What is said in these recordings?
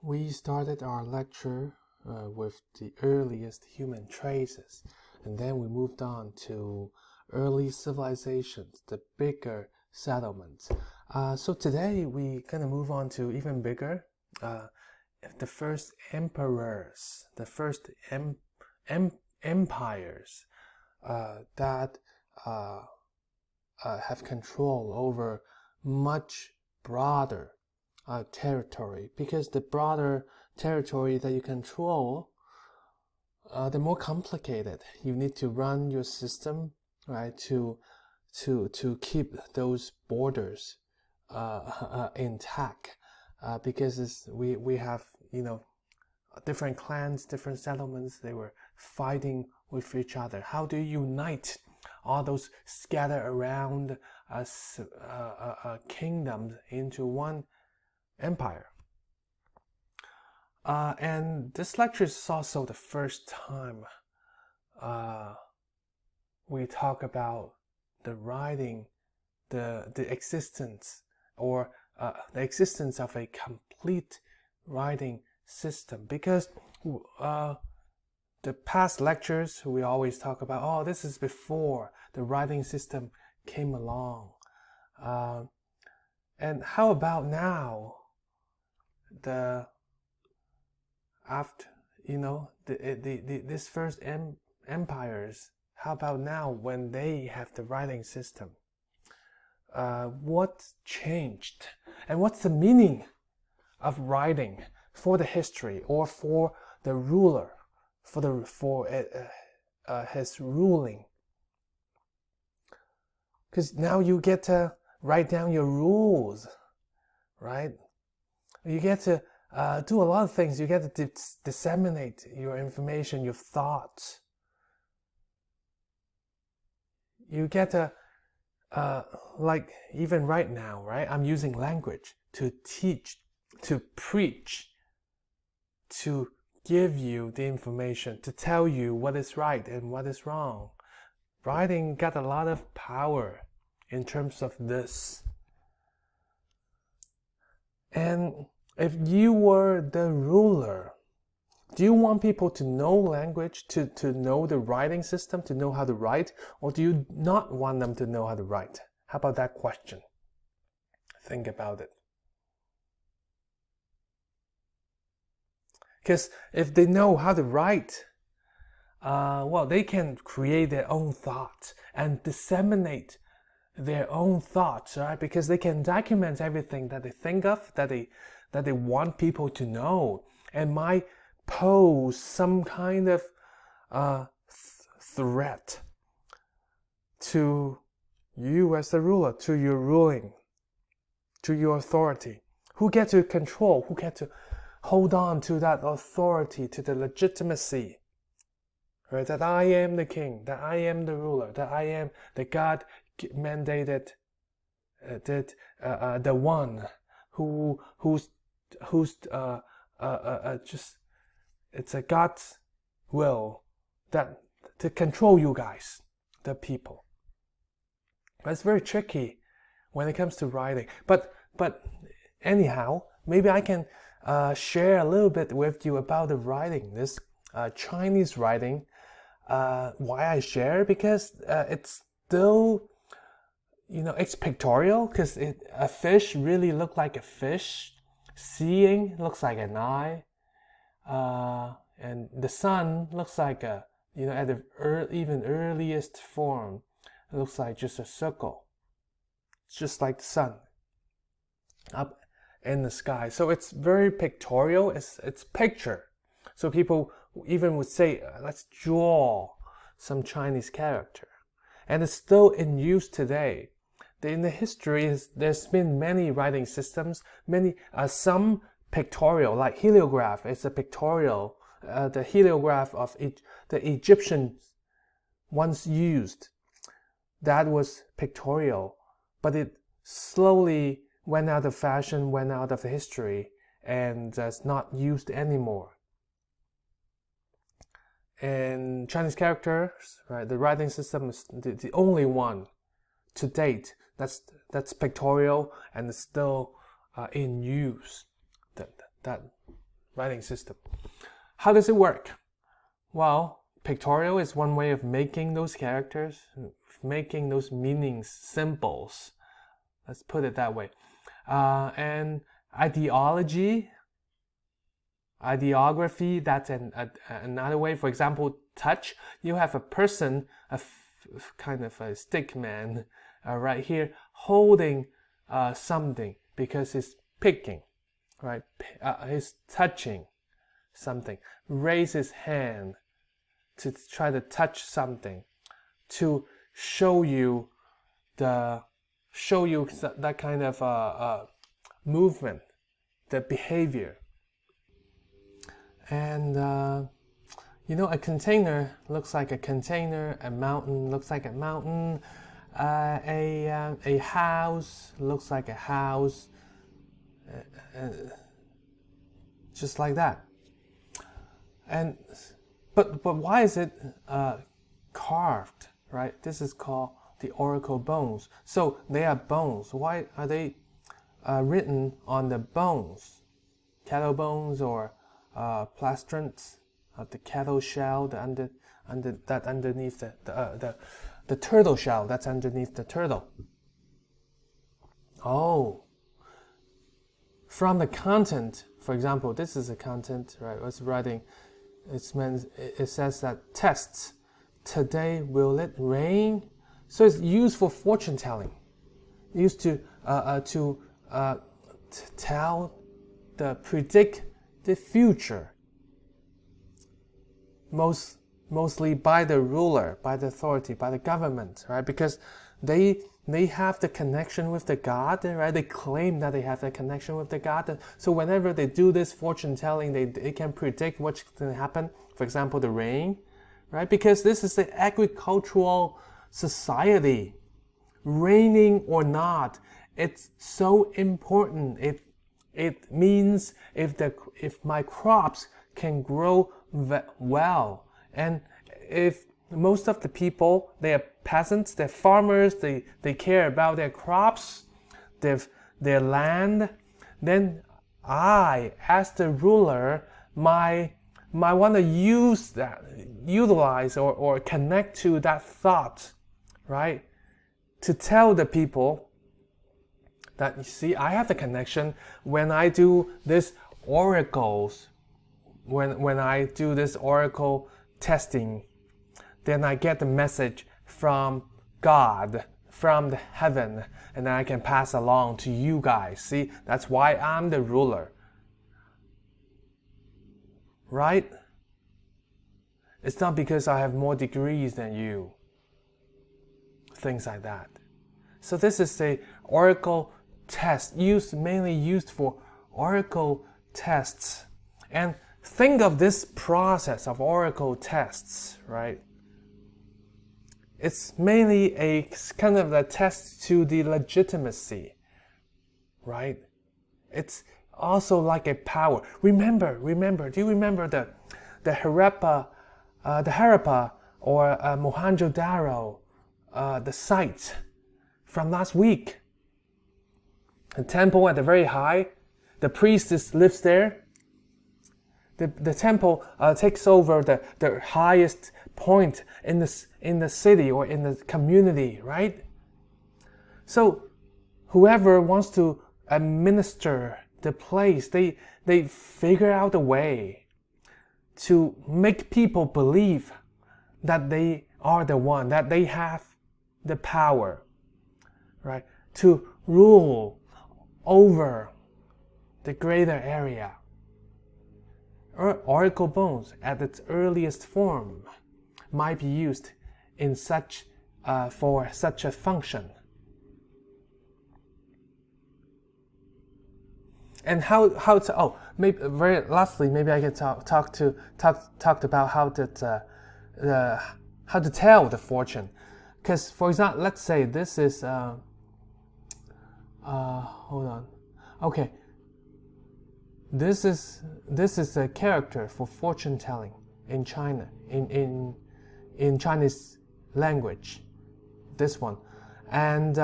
We started our lecture with the earliest human traces, and then we moved on to early civilizations, the bigger settlements. So today we're gonna move on to even bigger, the first emperors, the first empires that have control over much broader territory, because the broader territory that you control, the more complicated you need to run your system, right? To keep those borders intact, because we have different clans, different settlements. They were fighting with each other. How do you unite all those scattered around kingdoms into one empire? And this lecture is also the first time we talk about the writing, the existence, or the existence of a complete writing system. Because the past lectures we always talk about, oh, this is before the writing system came along. And how about now? This first empires, how about now when they have the writing system? What changed, and what's the meaning of writing for the history, or for the ruler, for his ruling? Because now you get to write down your rules, right? You get to do a lot of things. You get to disseminate your information, your thoughts. You get to, like even right now, right? I'm using language to teach, to preach, to give you the information, to tell you what is right and what is wrong. Writing got a lot of power in terms of this. And if you were the ruler, do you want people to know language, to know the writing system, to know how to write? Or do you not want them to know how to write? How about that question? Think about it. Because if they know how to write, well, they can create their own thoughts and disseminate their own thoughts, right? Because they can document everything that they think of, that they want people to know, and might pose some kind of threat to you as the ruler, to your ruling, to your authority. Who get to control, who get to hold on to that authority, to the legitimacy, right? That I am the king, that I am the ruler, that I am the God mandated, the one who's just, it's a God's will that to control you guys, the people. But it's very tricky when it comes to writing. But anyhow, maybe I can share a little bit with you about the writing, this Chinese writing. Why I share? Because it's still, it's pictorial, because a fish really looks like a fish. Seeing looks like an eye. And the sun looks like at the even earliest form, it looks like just a circle. It's just like the sun up in the sky. So it's very pictorial. It's picture. So people even would say, let's draw some Chinese character. And it's still in use today. In the history, there's been many writing systems, some pictorial, like heliograph. It's a pictorial. The heliograph of the Egyptians once used, that was pictorial, but it slowly went out of fashion, went out of history, and is not used anymore. And Chinese characters, right? The writing system is the only one to date that's pictorial and is still in use. That writing system. How does it work? Well, pictorial is one way of making those characters, making those meanings symbols. Let's put it that way. And ideography, that's another way. For example, touch. You have a person, kind of a stick man right here, holding something because he's picking, right? He's touching something. Raise his hand to try to touch something, to show you that kind of movement, the behavior. And a container looks like a container, a mountain looks like a mountain, a house looks like a house, just like that. And but why is it carved, right? This is called the oracle bones. So they are bones. Why are they written on the bones? Cattle bones or plastrons of the cattle shell, underneath the turtle shell that's underneath the turtle. Oh, from the content, for example, this is a content, right? What's writing? It says that tests. Today will it rain? So it's used for fortune telling. Used to predict the future. Mostly by the ruler, by the authority, by the government, right? Because they have the connection with the God, right? They claim that they have the connection with the God. So whenever they do this fortune telling, they can predict what's going to happen. For example, the rain, right? Because this is the agricultural society. Raining or not, it's so important. It means if my crops can grow well, and if most of the people, they are peasants, they're farmers, they care about their crops, their land, then I, as the ruler, might want to utilize or connect to that thought, right? To tell the people that, you see, I have the connection when I do this oracles, when I do this oracle testing, then I get the message from God, from the heaven, and then I can pass along to you guys. See, that's why I'm the ruler. Right? It's not because I have more degrees than you. Things like that. So this is a oracle test, mainly used for oracle tests. And think of this process of oracle tests, right? It's mainly a kind of a test to the legitimacy, right? It's also like a power. Remember, do you remember the Harappa or Mohenjo-daro, the site from last week? The temple at the very high, the priestess lives there. The temple takes over the highest point in the city or in the community, right? So whoever wants to administer the place, they figure out a way to make people believe that they are the one, that they have the power, right? To rule over the greater area. Oracle bones at its earliest form might be used in for such a function. And how to maybe very lastly, maybe I can talked about how to tell the fortune. Because for example, let's say this is hold on. Okay. This is a character for fortune telling in China, in Chinese language. This one. And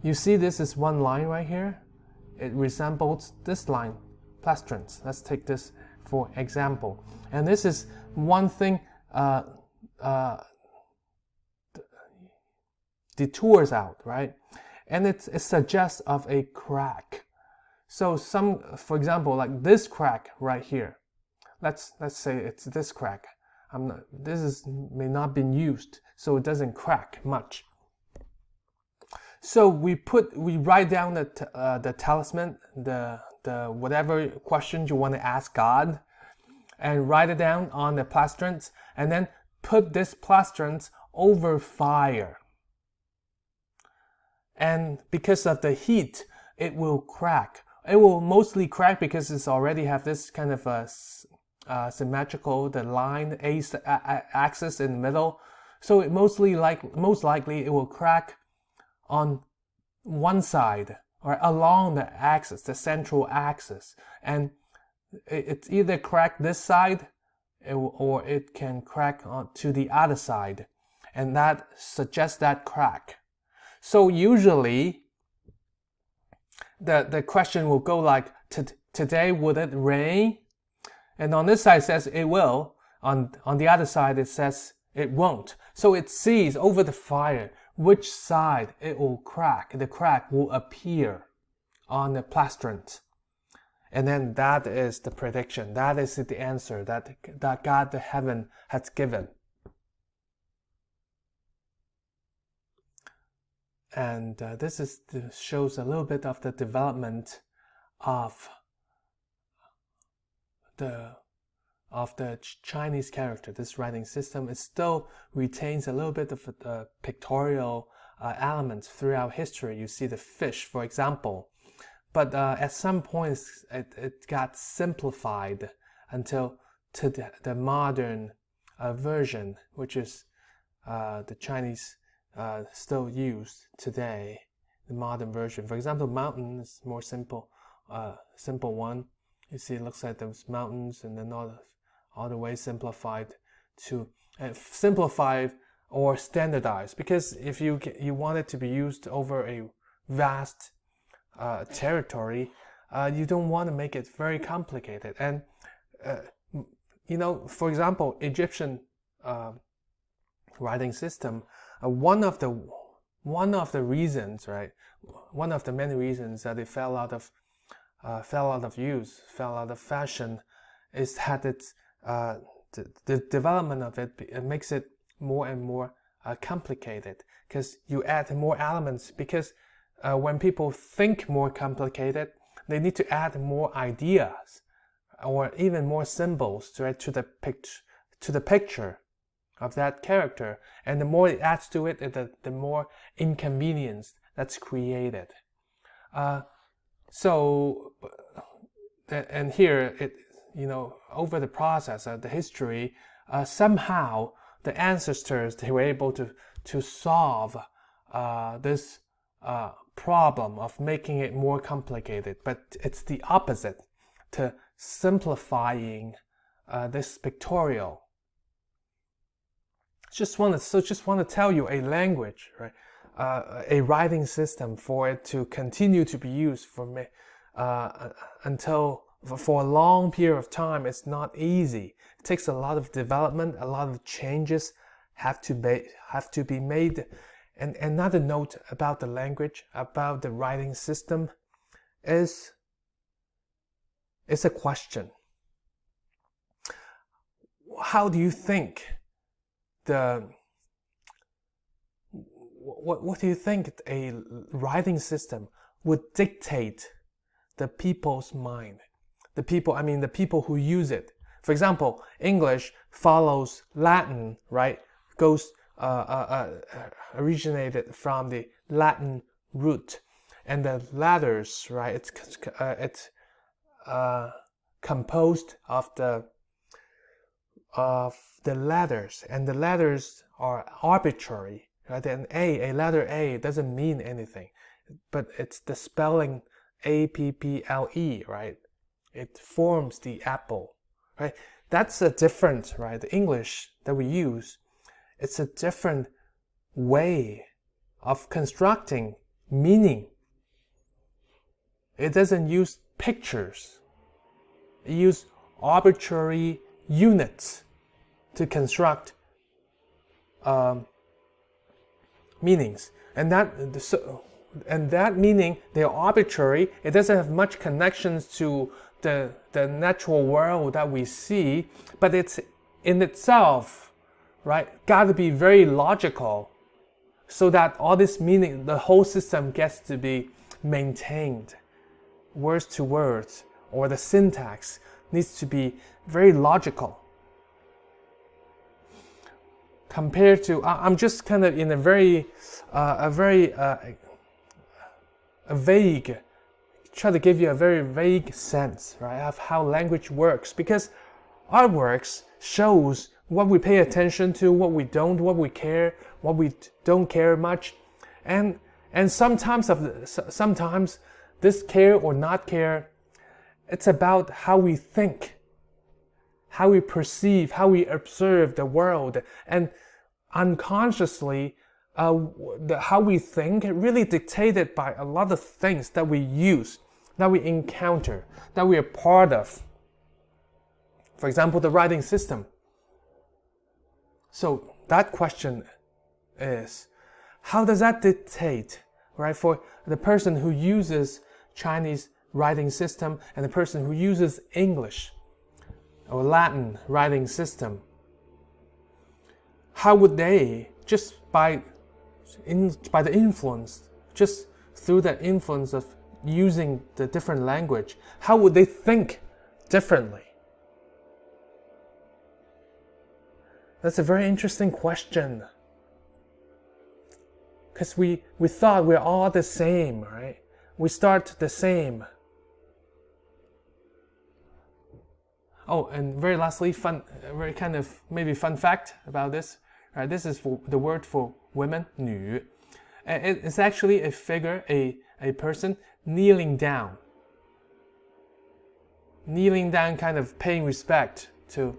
you see this is one line right here. It resembles this line, plastrons. Let's take this for example. And this is one thing detours out, right? And it suggests of a crack. So for example, like this crack right here. Let's say it's this crack. May not been used, so it doesn't crack much. So we write down the talisman, the whatever question you want to ask God, and write it down on the plastrons, and then put this plastrons over fire. And because of the heat, it will crack. It will mostly crack because it's already have this kind of a symmetrical, the line axis in the middle. So it most likely it will crack on one side or along the axis, the central axis, and it's either crack this side or it can crack on to the other side, and that suggests that crack. So usually the question will go like, today would it rain? And on this side it says it will, on the other side it says it won't. So it sees over the fire which side it will crack. The crack will appear on the plastrons. And then that is the prediction. That is the answer that God the heaven has given. And this shows a little bit of the development of the Chinese character. This writing system, it still retains a little bit of the pictorial elements throughout history. You see the fish, for example, but at some point it got simplified until to the modern version, which is the Chinese still used today. The modern version, for example, mountain is more simple one. You see, it looks like those mountains, and then all the way simplified to simplified or standardized. Because if you want it to be used over a vast territory, you don't want to make it very complicated. And for example, Egyptian writing system, one of the reasons, right? One of the many reasons that it fell out of use, fell out of fashion, is that it's the development of it makes it more and more complicated, because you add more elements. Because when people think more complicated, they need to add more ideas or even more symbols to the picture of that character. And the more it adds to it, the more inconvenience that's created. And here over the process of the history, somehow the ancestors, they were able to solve this problem of making it more complicated. But it's the opposite to simplifying this pictorial. Just want to tell you, a language, right? A writing system, for it to continue to be used for a long period of time, it's not easy. It takes a lot of development, a lot of changes have to be made. And another note about the language, about the writing system, is a question. How do you think what do you think a writing system would dictate the people's mind? The people who use it. For example, English follows Latin, right? Originated from the Latin root, and the letters, right? It's composed of the letters, and the letters are arbitrary, right? And a letter A doesn't mean anything, but it's the spelling APPLE, right? It forms the apple, right? That's a different, right? The English that we use, it's a different way of constructing meaning. It doesn't use pictures. It uses arbitrary units to construct meanings, and that meaning they're arbitrary. It doesn't have much connections to the natural world that we see, but it's in itself, right, got to be very logical, so that all this meaning, the whole system gets to be maintained, words to words, or the syntax needs to be very logical. Compared to, I'm just kind of in a very vague, try to give you a very vague sense, right, of how language works, because our works shows what we pay attention to, what we don't, what we care, what we don't care much, and sometimes this care or not care, it's about how we think, how we perceive, how we observe the world, and unconsciously, how we think really dictated by a lot of things that we use, that we encounter, that we are part of. For example, the writing system. So that question is, how does that dictate, right, for the person who uses Chinese writing system and the person who uses English or Latin writing system? How would they, just by the influence, just through the influence of using the different language, how would they think differently? That's a very interesting question. Because we thought we're all the same, right? We start the same. Oh, and very lastly, very kind of maybe fun fact about this. Right, this is the word for women, 女. It's actually a figure, a person kneeling down. Kneeling down, kind of paying respect to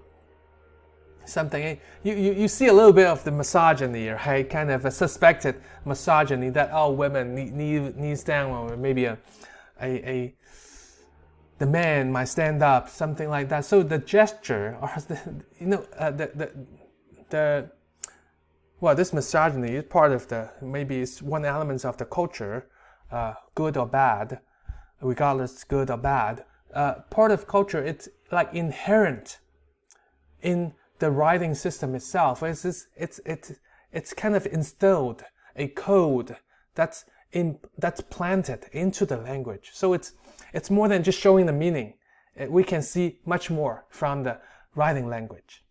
something. You see a little bit of the misogyny, right? Kind of a suspected misogyny that all women knees down, or maybe the man might stand up, something like that. So the gesture, or this misogyny is part of maybe it's one element of the culture, good or bad, regardless good or bad. Part of culture, it's like inherent in the writing system itself. It's kind of instilled, a code that's planted into the language. So it's more than just showing the meaning. We can see much more from the writing language.